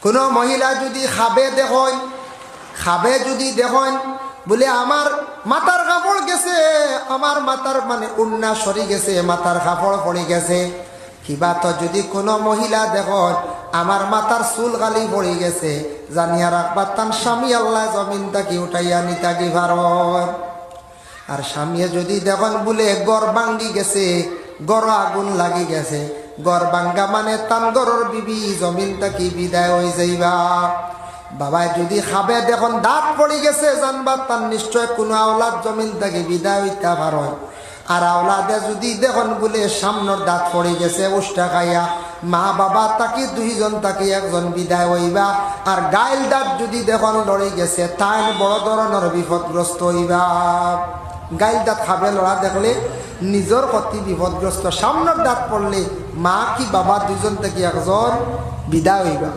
কোনো মহিলা যদি খাবে যদি দেখেন বলে আমার মাথার কাপড় গেছে, আমার মাথার মানে উন্না সরি গেছে, মাথার কাপড় পড়ে গেছে, কিবা তো যদি কোনো মহিলা দেখেন আমার মাথার চুল গালি পড়ে গেছে, জানিয়া রাখবার তার স্বামী আল্লাহ জমিন তাকে উঠাইয়া নিতাকি ভারত। আর স্বামী যদি দেখেন বলে গড় ভাঙ্গি গেছে, গড় আগুন লাগি গেছে, গড় ভাঙ্গা মানে তান গড়র বিবি জমিন তাকি বিদায় হয়ে যাইবা। বাবায় যদি খাবে দেখুন দাঁত পড়ে গেছে, জানবার তার নিশ্চয় কোনো আওলাদ জমিন তাকে বিদায় হইতে পারে। আর আওলাদে যদি দেখুন বলে সামনের দাঁত পড়ে গেছে উষ্টা খাইয়া, মা বাবা তাকে দুইজন তাকে একজন বিদায় হইবা। আর গাইল দাঁত যদি দেখুন লড়ে গেছে তাই বড় ধরনের বিপদগ্রস্ত হইবা। গাইল দাঁত খাবে লড়া দেখলে নিজের প্রতি বিপদগ্রস্ত, সামনের দাঁত পড়লে মা কি বাবা দুইজন থেকে একজন বিদায় হইবা।